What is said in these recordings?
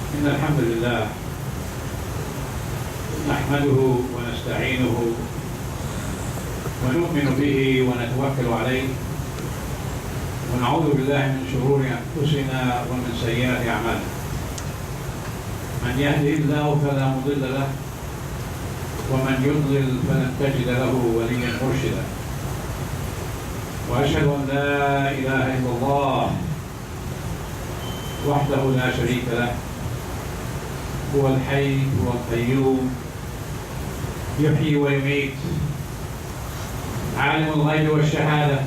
إن الحمد لله نحمده ونستعينه ونؤمن به ونتوكل عليه ونعوذ بالله من شرور أنفسنا ومن سيئات أعمالنا. من يهده الله فلا مضل له ومن يضلل فلن تجد له وليا مرشدا. وأشهد أن لا إله إلا الله وحده لا شريك له، هو الحي هو القيوم يحيي ويميت، عالم الغيب والشهادة،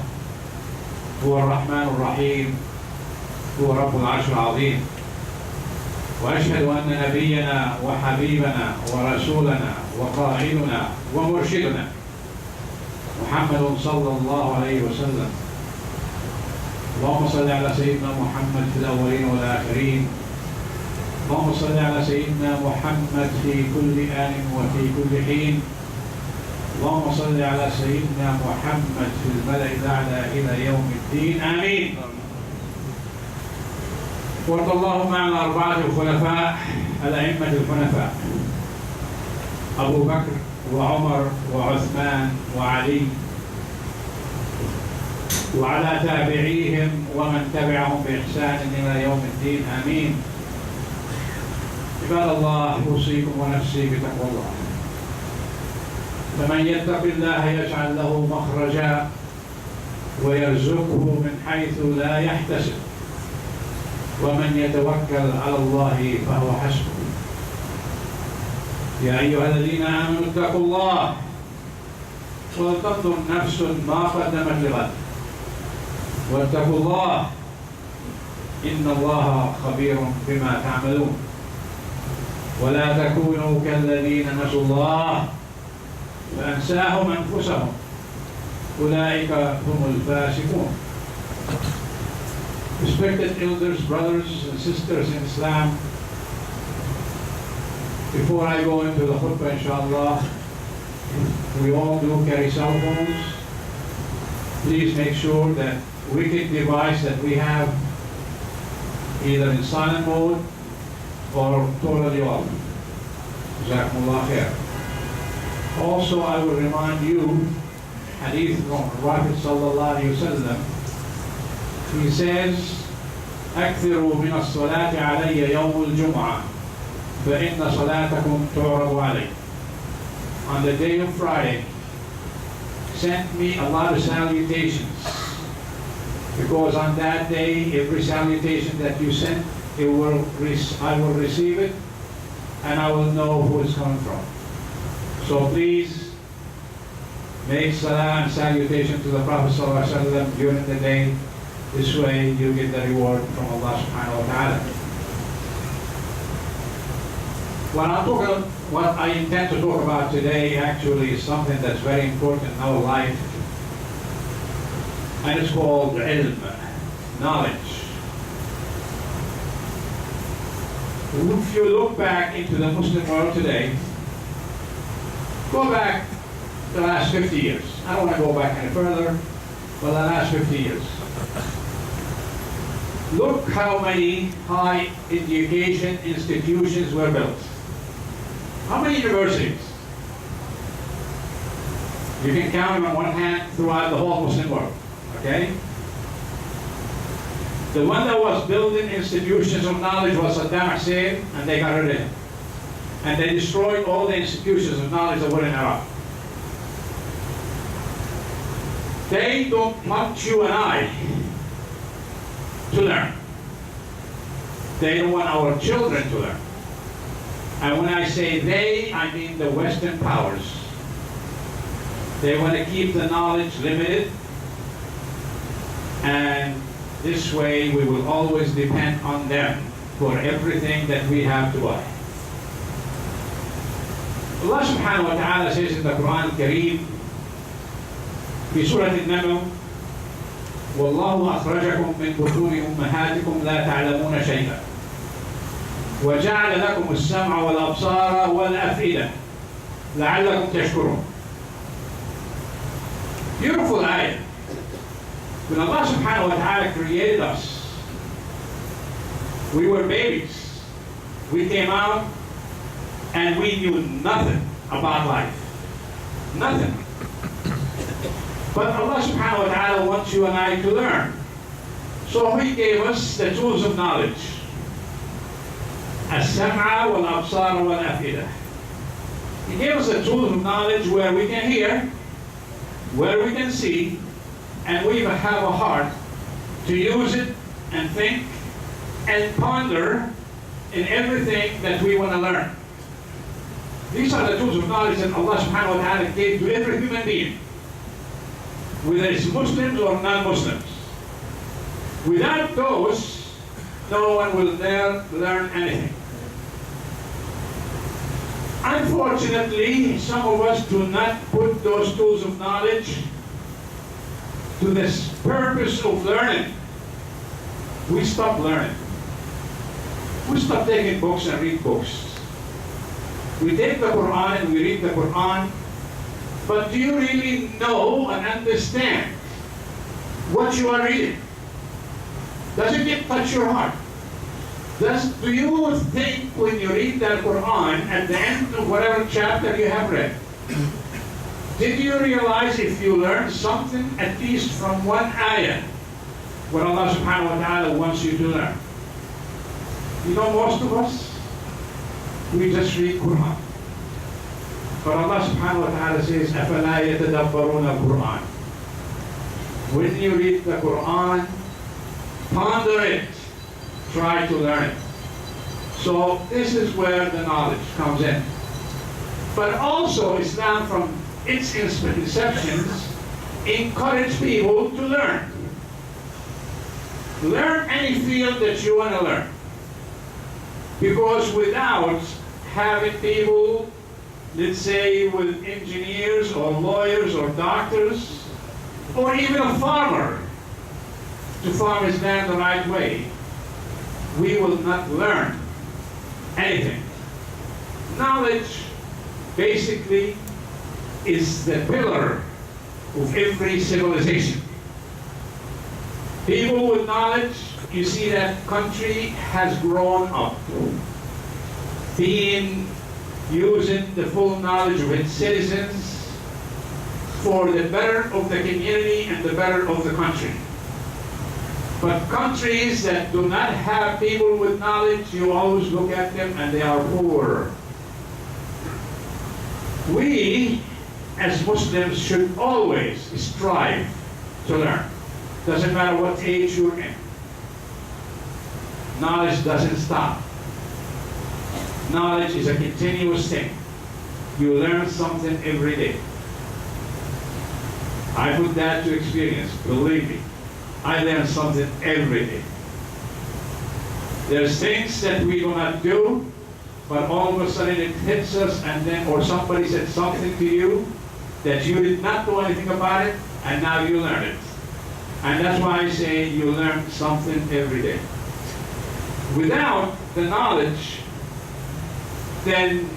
هو الرحمن الرحيم، هو رب العرش العظيم. وأشهد أن نبينا وحبيبنا ورسولنا وقائدنا ومرشدنا محمد صلى الله عليه وسلم. اللهم صل على سيدنا محمد في الأولين والآخرين. اللهم صل على سيدنا محمد في كل آن وفي كل حين. اللهم صل على سيدنا محمد في الملأ الأعلى إلى يوم الدين، آمين. وارض اللهم عن الأربعة الخلفاء الأئمة الحنفاء أبو بكر وعمر وعثمان وعلي، وعلى تابعيهم ومن تبعهم بإحسان إلى يوم الدين، آمين. عباد الله، أوصيكم ونفسي بتقوى الله. فمن يتق الله يجعل له مخرجا ويرزقه من حيث لا يحتسب، ومن يتوكل على الله فهو حسبه. يا أيها الذين آمنوا اتقوا الله ولتنظر نفس ما قدمت لغد واتقوا الله إن الله خبير بما تعملون. ولا تكونوا كالذين نسوا الله فأنساهم أنفسهم أولئك هم الفاسقون. Respected elders, brothers and sisters in Islam, before I go into the khutbah, inshallah, we all do carry cell phones. Please make sure that wicked device that we have either in silent mode or totally off. Jazakumullah khair. Also, I will remind you, hadith from Prophet sallallahu alaihi wasallam. He says, أكثروا من الصلاة علي يوم الجمعة فإن صلاتكم تعرض علي. On the day of Friday, send me a lot of salutations, because on that day, every salutation that you send, I will receive it, and I will know who it's coming from. So please make salah and salutation to the Prophet ﷺ during the day. This way you get the reward from Allah subhanahu wa ta'ala. What I intend to talk about today actually is something that's very important in our life, and it's called ilm, knowledge. If you look back into the Muslim world today, go back the last 50 years. I don't want to go back any further, but the last 50 years. Look how many high education institutions were built. How many universities? You can count them on one hand throughout the whole Muslim world, okay? The one that was building institutions of knowledge was Saddam Hussein, and they got rid of him. And they destroyed all the institutions of knowledge that were in Iraq. They don't want you and I to learn. They don't want our children to learn. And when I say they, I mean the Western powers. They want to keep the knowledge limited, and this way we will always depend on them for everything that we have to buy. Allah subhanahu wa ta'ala says in the Quran al-Kareem, في سورة النمل, والله أخرجكم من بطون أمهاتكم لا تعلمون شيئا وجعل لكم السمع والأبصار والأفئدة لعلكم تشكرون. Beautiful ayah. When Allah subhanahu wa ta'ala created us, we were babies. We came out and we knew nothing about life. Nothing. But Allah subhanahu wa ta'ala wants you and I to learn. So He gave us the tools of knowledge. As-sam'a wal-absar wal-af'idah. He gave us the tools of knowledge where we can hear, where we can see, and we have a heart to use it and think and ponder in everything that we want to learn. These are the tools of knowledge that Allah subhanahu wa ta'ala gave to every human being, whether it's Muslims or non-Muslims. Without those, no one will learn anything. Unfortunately, some of us do not put those tools of knowledge to this purpose of learning. We stop learning. We stop taking books and read books. We take the Quran and we read the Quran, but do you really know and understand what you are reading? Does it touch your heart? Do you think when you read the Quran at the end of whatever chapter you have read, did you realize if you learned something at least from one ayah, what Allah subhanahu wa ta'ala wants you to learn? You know, most of us, we just read Quran. But Allah subhanahu wa ta'ala says, أَفَلَا يَتَدَبَّرُونَ الْقُرْآنَ. When you read the Quran, ponder it, try to learn it. So this is where the knowledge comes in. But also Islam from its inceptions encourage people to learn. Learn any field that you want to learn. Because without having people, let's say with engineers or lawyers or doctors, or even a farmer to farm his land the right way, we will not learn anything. Knowledge basically is the pillar of every civilization. People with knowledge, you see that country has grown up, using the full knowledge of its citizens for the better of the community and the better of the country. But countries that do not have people with knowledge, you always look at them and they are poor. We, as Muslims, should always strive to learn. Doesn't matter what age you're in. Knowledge doesn't stop. Knowledge is a continuous thing. You learn something every day. I put that to experience, believe me. I learn something every day. There's things that we do not do, but all of a sudden it hits us, and then, or somebody said something to you that you did not know anything about it, and now you learn it. And that's why I say you learn something every day. Without the knowledge, then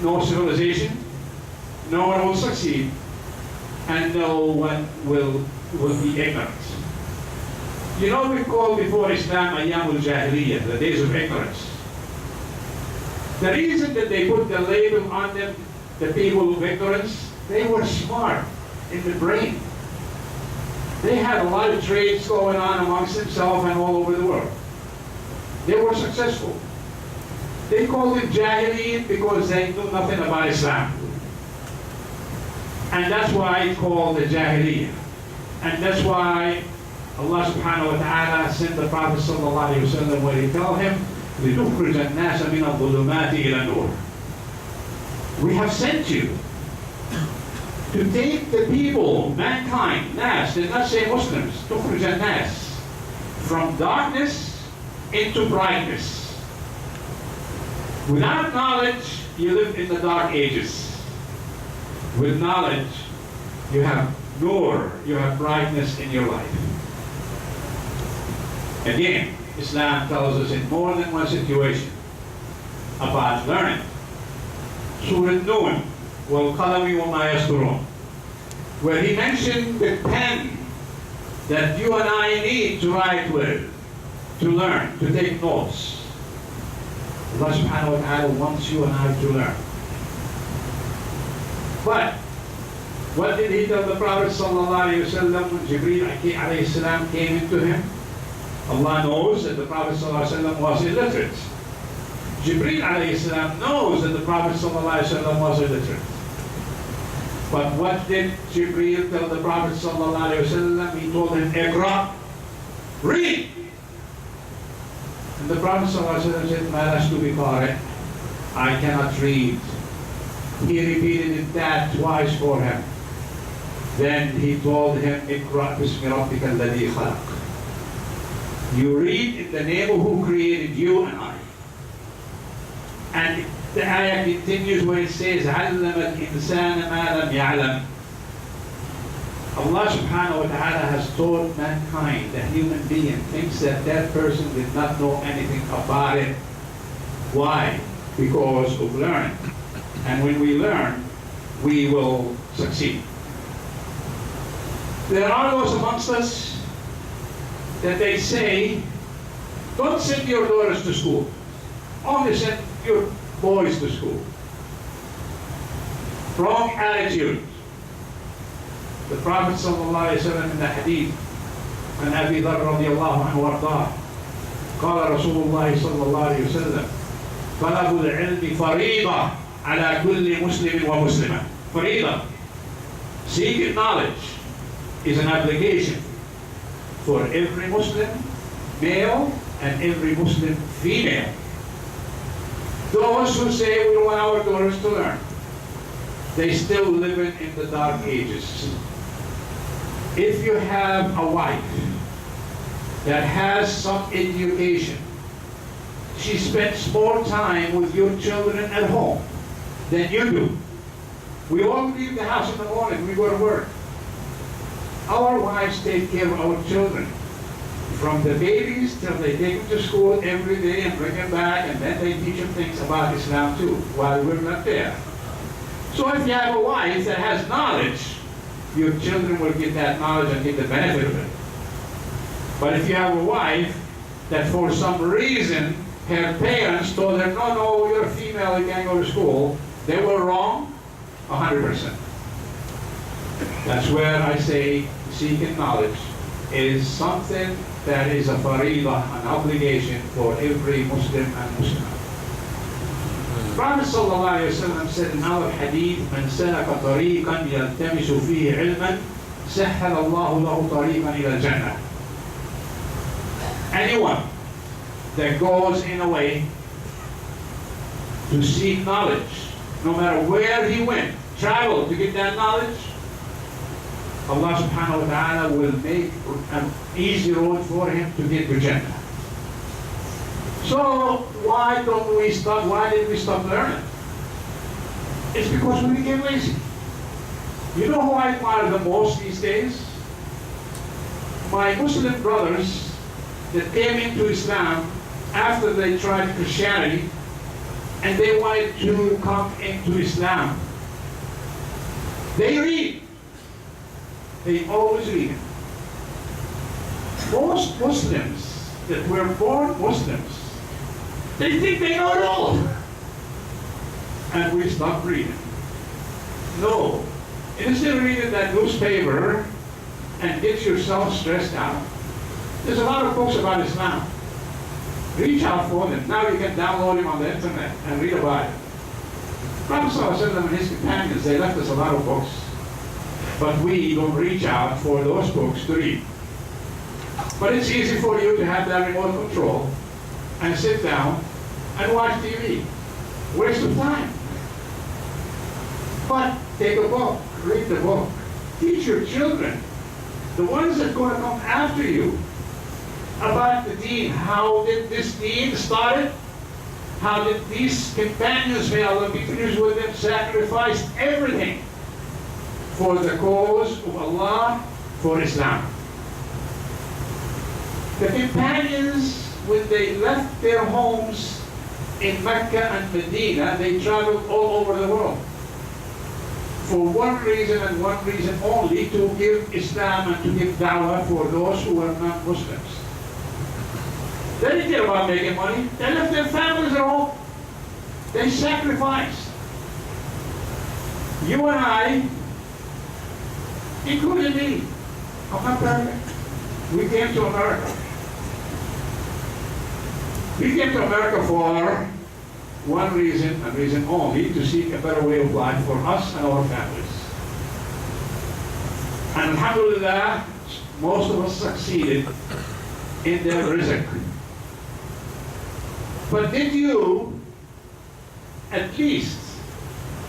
no civilization, no one will succeed, and no one will be ignorant. You know, we call before Islam Ayyamul Jahiliyyah, the days of ignorance. The reason that they put the label on them, the people of ignorance, they were smart in the brain. They had a lot of trades going on amongst themselves and all over the world. They were successful. They called it Jahiliyyah because they knew nothing about Islam. And that's why it's called the Jahiliyyah. And that's why Allah subhanahu wa ta'ala sent the Prophet sallallahu alayhi wa sallam where he told him, لِتُخْرِجَ النَّاسَ مِنَ الظُّلُمَاتِ إِلَى النُّورِ. We have sent you to take the people, mankind, nas, did not say Muslims, تُخْرِجَ النَّاسِ, from darkness into brightness. Without knowledge, you live in the dark ages. With knowledge, you have nur, you have brightness in your life. Again, Islam tells us in more than one situation about learning. Surah Nun, وَالْقَلَمِ وَمَا يَسْطُرُونَ, where he mentioned the pen that you and I need to write with, to learn, to take notes. Allah subhanahu wa ta'ala wants you and I to learn. But what did he tell the Prophet sallallahu alayhi wa sallam when Jibreel alayhi salam came into him? Allah knows that the Prophet sallallahu alayhi wa sallam was illiterate. Jibreel alayhi salam knows that the Prophet sallallahu alayhi wa sallam was illiterate. But what did Jibreel tell the Prophet sallallahu alayhi wa sallam? He told him, Iqra, read. And the Prophet sallallahu alayhi wa sallam said, Ma lastu biqari, I cannot read. He repeated that twice for him. Then he told him, Iqra bismi rabbika alladhi khalaq. You read in the name of who created you and I. And the ayah continues where it says, عَلَّمَ الْإِنسَانَ مَا لَمْ يَعْلَمْ. Allah subhanahu wa ta'ala has taught mankind, the human being thinks that that person did not know anything about it. Why? Because of learning. And when we learn, we will succeed. There are those amongst us that they say, don't send your daughters to school. Only send your boys to school. Wrong attitude. The Prophet sallallahu alayhi wa sallam in the hadith, and Abi Dharr radiyallahu anhu warḍah, قال رسول الله صلى الله عليه وسلم طلب العلم فريضة على كل مسلم ومسلمة. فريضة. Seeking knowledge is an obligation for every Muslim male and every Muslim female. Those who say we don't want our daughters to learn, they still live in the dark ages. If you have a wife that has some education, she spends more time with your children at home than you do. We all leave the house in the morning, we go to work. Our wives take care of our children, from the babies till they take them to school every day and bring them back, and then they teach them things about Islam too, while we're not there. So if you have a wife that has knowledge, your children will get that knowledge and get the benefit of it. But if you have a wife that for some reason her parents told her, no, you're a female, you can't go to school, they were wrong 100%. That's where I say seeking knowledge is something that is a faridah, an obligation for every Muslim and Muslim. Prophet sallallahu alayhi wa sallam said in our hadith, من سلك طريقا يلتمس فيه علما سهل الله له طريقا إلى الجنة. Anyone that goes in a way to seek knowledge, no matter where he went, traveled to get that knowledge, Allah subhanahu wa ta'ala will make an easy road for him to get to Jannah. So why don't we stop? Why did we stop learning? It's because we became lazy. You know who I admire the most these days? My Muslim brothers that came into Islam after they tried Christianity and they wanted to come into Islam. They read. They always read. Most Muslims that were born Muslims, they think they know it all. And we stop reading. No. Instead of reading that newspaper and get yourself stressed out, there's a lot of books about Islam. Reach out for them. Now you can download them on the internet and read about it. Prophet ﷺ and his companions, they left us a lot of books. But we don't reach out for those books to read. But it's easy for you to have that remote control and sit down and watch TV. Waste of time. But take a book, read the book. Teach your children, the ones that are going to come after you, about the deen. How did this deen started? How did these companions, may Allah be pleased with them, sacrifice everything for the cause of Allah, for Islam. The companions, when they left their homes in Mecca and Medina, they traveled all over the world for one reason and one reason only, to give Islam and to give da'wah for those who were not Muslims. They didn't care about making money. They left their families at home. They sacrificed. You and I, including me, I'm not perfect. We came to America. We came to America for one reason, and reason only, to seek a better way of life for us and our families. And alhamdulillah, most of us succeeded in their rizq. But did you at least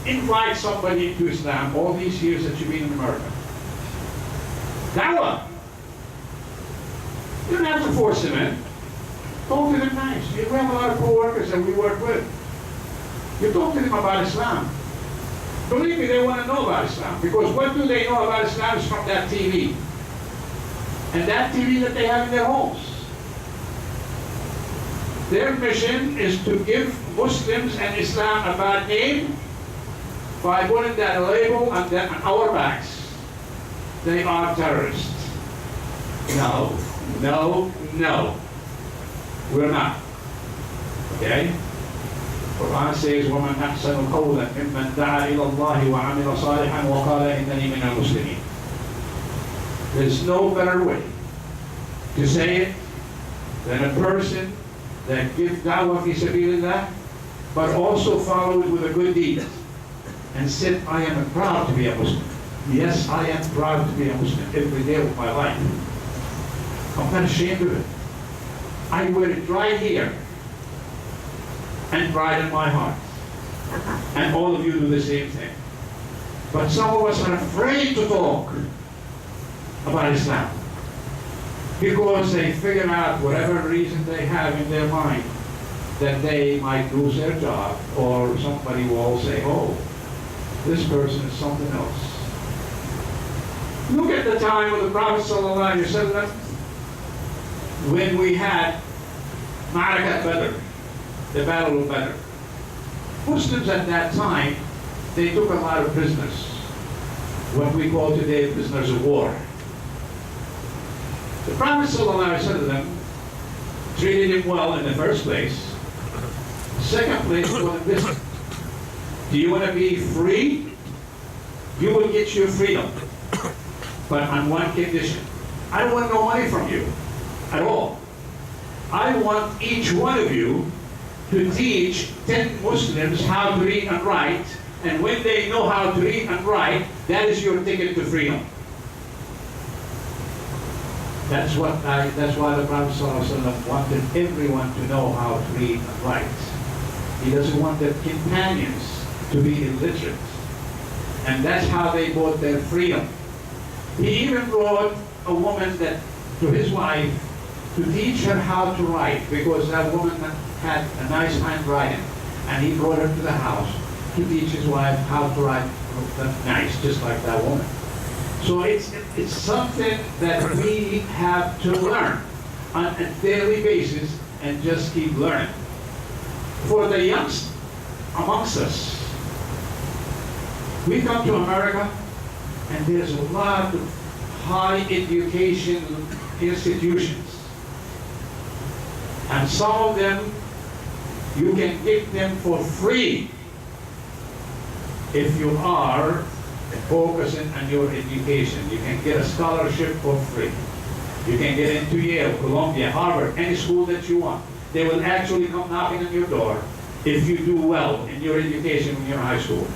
invite somebody into Islam all these years that you've been in America? Dawah. You don't have to force them in. Talk to them nice. We have a lot of co-workers that we work with. You talk to them about Islam. Believe me, they want to know about Islam. Because what do they know about Islam is from that TV. And that TV that they have in their homes. Their mission is to give Muslims and Islam a bad name by putting that label on our backs. They are terrorists. No, no, no. We're not. Okay? Quran says, وَمَنْ أَحْسَنُ قَوْلًا مِمَّنْ دَعَا إِلَى اللَّهِ وَعَمِلَ صَالِحًا وَقَالَ إِنَّنِي مِنَ الْمُسْلِمِينَ. There's no better way to say it than a person that gives da'wah fi sabilillah, but also follow it with a good deed and said, I am proud to be a Muslim. Yes, I am proud to be a Muslim every day of my life. I'm not ashamed of it. I wear it right here and right in my heart. And all of you do the same thing. But some of us are afraid to talk about Islam because they figure out whatever reason they have in their mind that they might lose their job, or somebody will say, oh, this person is something else. Look at the time of the Prophet ﷺ when we had Ma'arakat Badr, the Battle of Badr. Muslims at that time, they took a lot of prisoners, what we call today prisoners of war. The Prophet ﷺ treated him well in the first place. Second place, well, listen, do you want to be free? You will get your freedom, but on one condition. I don't want no money from you at all. I want each one of you to teach 10 Muslims how to read and write, and when they know how to read and write, that is your ticket to freedom. That's why the Prophet ﷺ wanted everyone to know how to read and write. He doesn't want their companions to be illiterate. And that's how they bought their freedom. He even brought a woman to his wife to teach her how to write, because that woman had a nice handwriting. And he brought her to the house to teach his wife how to write nice, just like that woman. So it's something that we have to learn on a daily basis and just keep learning. For the youngst amongst us, we come to America and there's a lot of high education institutions. And some of them, you can get them for free if you are focusing on your education. You can get a scholarship for free. You can get into Yale, Columbia, Harvard, any school that you want. They will actually come knocking on your door if you do well in your education when you're in high school.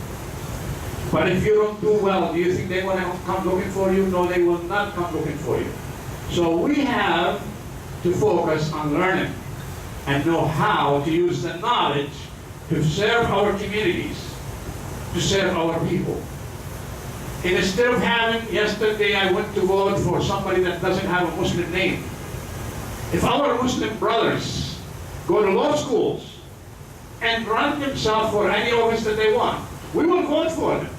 But if you don't do well, do you think they want to come looking for you? No, they will not come looking for you. So we have to focus on learning and know how to use the knowledge to serve our communities, to serve our people. And instead of having, yesterday I went to vote for somebody that doesn't have a Muslim name. If our Muslim brothers go to law schools and run themselves for any office that they want, we will vote for them.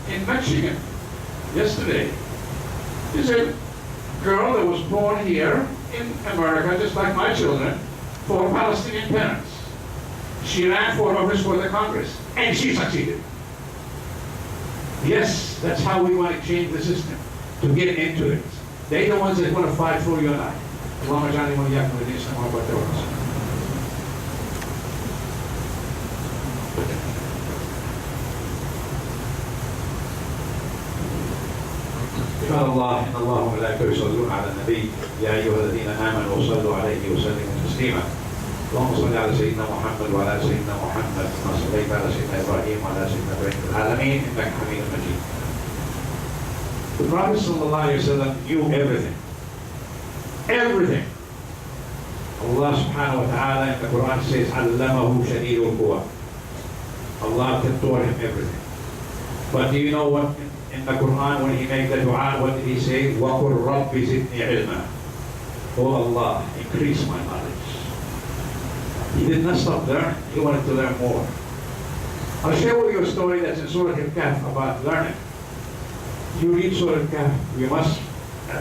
In Michigan, yesterday, there's a girl that was born here in America, just like my children, for Palestinian parents. She ran for office for the Congress, and she succeeded. Yes, that's how we want to change the system, to get into it. They're the ones that want to fight for you and I. قال الله إن الله وملائكته يصلون على النبي يا أيها الذين آمنوا صلوا عليه وسلموا تسليما اللهم صل على سيدنا محمد وعلى آل سيدنا محمد كما صليت على سيدنا إبراهيم وعلى آل سيدنا إبراهيم في العالمين إنك حميد مجيد. The Prophet ﷺ knew everything. Everything. Allah subhanahu wa ta'ala in the Quran says, Allamahu shadidul quwa. Allah taught him everything. But do you know what in the Quran when he made the dua, what did he say? وَقُلْ رَبِّ زِدْنِي عِلْمًا. Oh Allah, increase my knowledge. He did not stop learning. He wanted to learn more. I'll share with you a story that's in Surah Al-Kahf about learning. You read Surah Al-Kahf, you must,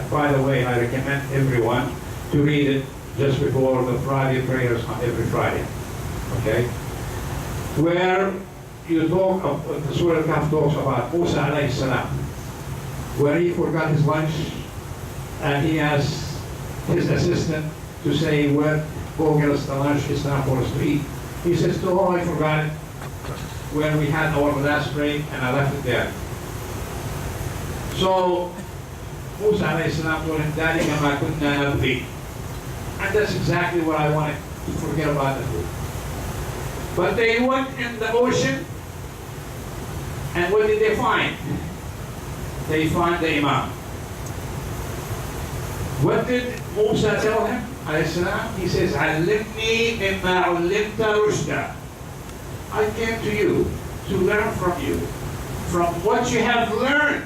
by the way, I recommend everyone to read it just before the Friday prayers on every Friday. Okay? Where you talk of, the Surah Al-Kahf talks about Musa alayhi salam, where he forgot his lunch and he asked his assistant to say, well, go get us the lunch, it's time for us to eat. He says, oh, I forgot it when we had our last break and I left it there. So Musa alayhi salam told him, Daddy, kama kunna nabghi. And that's exactly what I wanted to forget about the food. But they went in the ocean, and what did they find? They found the Imam. What did Musa tell him? He says, Allimni mimma ullimta rushda. I came to you to learn from you, from what you have learned,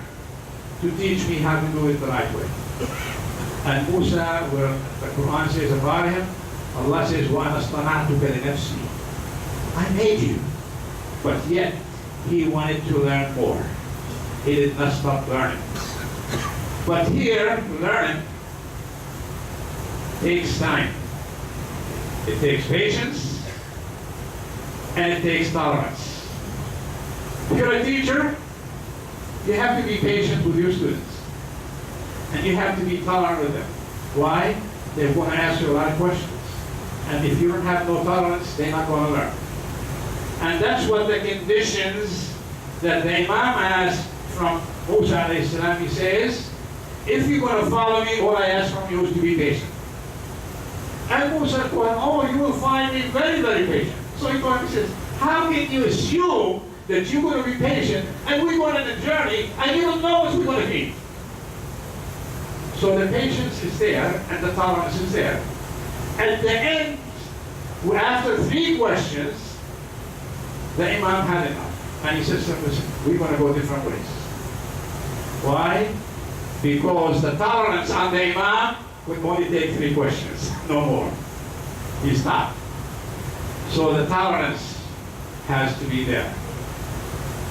to teach me how to do it the right way. And Musa, where the Quran says about him, Allah says, وَأَنَا اصْطَنَعْتُكَ لِنَفْسِي. I made you. But yet, he wanted to learn more. He did not stop learning. But here, learning takes time. It takes patience, and it takes tolerance. If you're a teacher, you have to be patient with your students. And you have to be tolerant with them. Why? They're going to ask you a lot of questions. And if you don't have no tolerance, they're not going to learn. And that's what the conditions that the Imam asked from Musa alayhi salam. He says, if you're going to follow me, all I ask from you is to be patient. And Musa told him, oh, you will find me very, very patient. So he says, how can you assume that you're going to be patient and we're going on a journey and you don't know what we're going to eat? So the patience is there and the tolerance is there. At the end, after 3 questions, the Imam had enough. And he says, listen, we're going to go different ways. Why? Because the tolerance on the Imam would only take 3 questions, no more. He stopped. So the tolerance has to be there.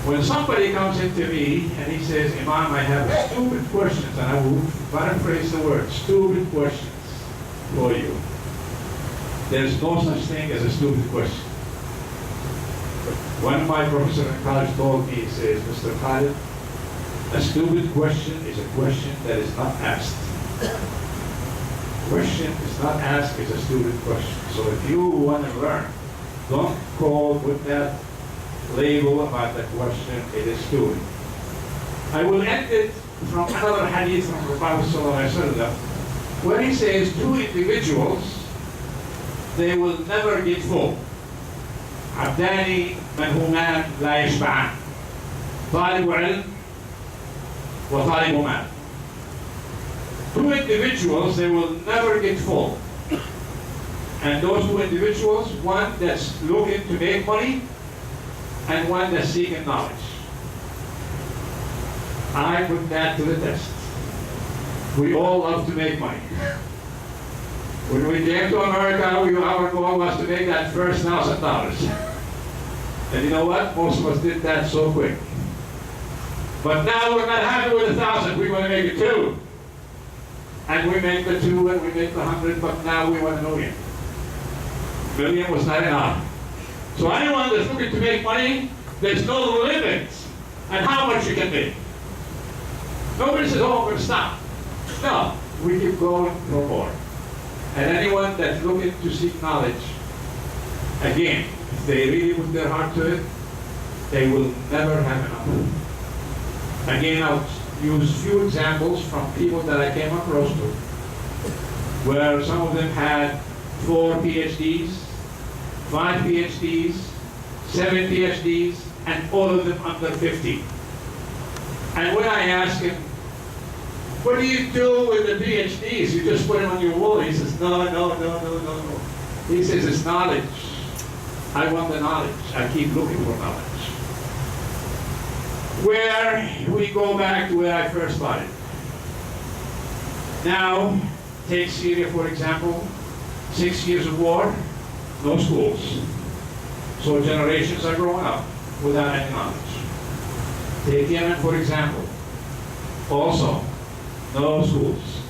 When somebody comes into me and he says, Imam, I have stupid questions, and I will paraphrase the word, stupid questions for you. There's no such thing as a stupid question. One of my professors in college told me, he says, Mr. KHALED, a stupid question is a question that is not asked. Question is not asked is a stupid question. So if you want to learn, don't call with that label about the question, it is stupid. I will end it from another hadith from the Prophet ﷺ, where he says 2 individuals, they will never get full. عبدان منهومان لا يشبعان. طالب علم وطالب مال. 2 individuals, they will never get full. And those 2 individuals, one that's looking to make money and one that's seeking knowledge. I put that to the test. We all love to make money. When we came to America, our goal was to make that first $1,000. And you know what? Most of us did that so quick. But now we're not happy with 1,000. We want to make it 2. And we make the 2 and we make the 100, but now we want $1 million. $1 million was not enough. So anyone that's looking to make money, there's no limits on how much you can make. Nobody says, oh, I'm going to stop. No, we keep going for more. And anyone that's looking to seek knowledge, again, if they really put their heart to it, they will never have enough. Again, I'll use few examples from people that I came across to, where some of them had 4 PhDs, 5 PhDs, 7 PhDs, and all of them under 50. And when I asked him, what do you do with the PhDs? You just put them on your wall. He says, no. He says, it's knowledge. I want the knowledge. I keep looking for knowledge. Where we go back to where I first started. Now, take Syria for example. 6 years of war, no schools. So generations are growing up without any knowledge. Take Yemen for example. Also, no schools.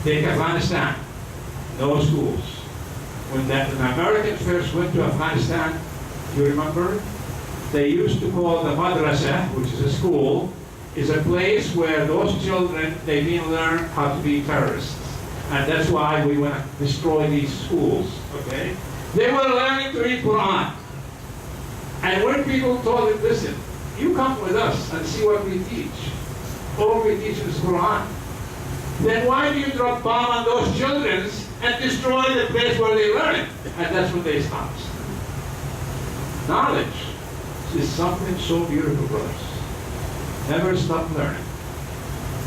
Take Afghanistan, no schools. When the Americans first went to Afghanistan, you remember, they used to call the madrasa, which is a school, is a place where those children, they didn't learn how to be terrorists. And that's why we want to destroy these schools, okay? They were learning to read Quran. And when people told them, listen, you come with us and see what we teach. All we teach is Quran. Then why do you drop bomb on those children and destroy the place where they learn it? And that's when they stopped. Knowledge is something so beautiful, brothers. Never stop learning.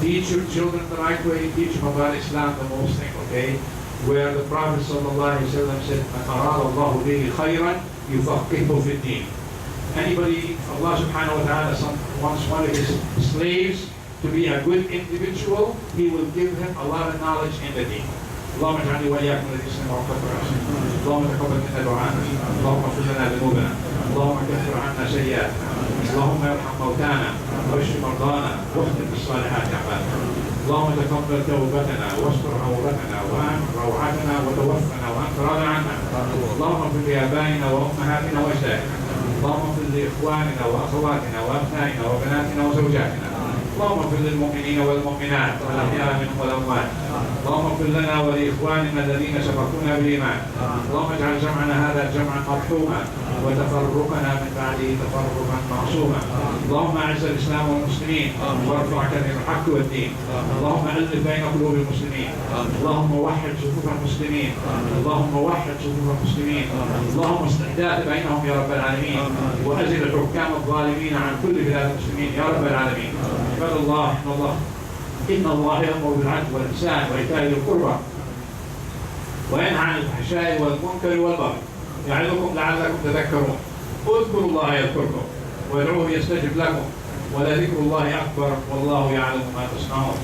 Teach your children the right way. Teach them about Islam, the most thing, okay? Where the Prophet ﷺ said, "Man arada Allahu bihi khayran yufaqihu fi din." Anybody, Allah subhanahu wa ta'ala wants one of his slaves to be a good individual, he will give him a lot of knowledge in the deen. اللهم اجعلني واياكم الذين استمعوا القرآن. اللهم تقبل منا دعاءنا. اللهم اغفر لنا ذنوبنا. اللهم كفر عنا سيئاتنا. اللهم ارحم موتانا واشف مرضانا واختم بالصالحات اعمالنا. اللهم تقبل توبتنا واستر عورتنا وامن روعتنا وتوفنا وانت راض عنا. اللهم اغفر لابائنا وامهاتنا واجدادنا. اللهم اغفر لاخواننا واخواتنا وابنائنا وبناتنا وزوجاتنا. اللهم اغفر للمؤمنين والمؤمنات والاحياء منهم والاموات. اللهم اغفر لنا ولاخواننا الذين سبقونا بالايمان. اللهم اجعل جمعنا هذا جمعا مرحوما وتفرقنا من بعده تفرقا معصوما. اللهم اعز الاسلام والمسلمين وارفع كلمه الحق والدين. اللهم الف بين قلوب المسلمين. اللهم وحد صفوف المسلمين. اللهم وحد صفوف المسلمين. اللهم استحداث بينهم يا رب العالمين وازل الحكام الظالمين عن كل بلاد المسلمين يا رب العالمين. عباد الله إن الله يأمر بالعدل والإحسان وإيتاء ذي القربى وينهى عن الفحشاء والمنكر والبغي يعظكم لعلكم تذكرون. اذكروا الله يذكركم وادعوه يستجب لكم ولذكر الله أكبر والله يعلم ما تصنعون.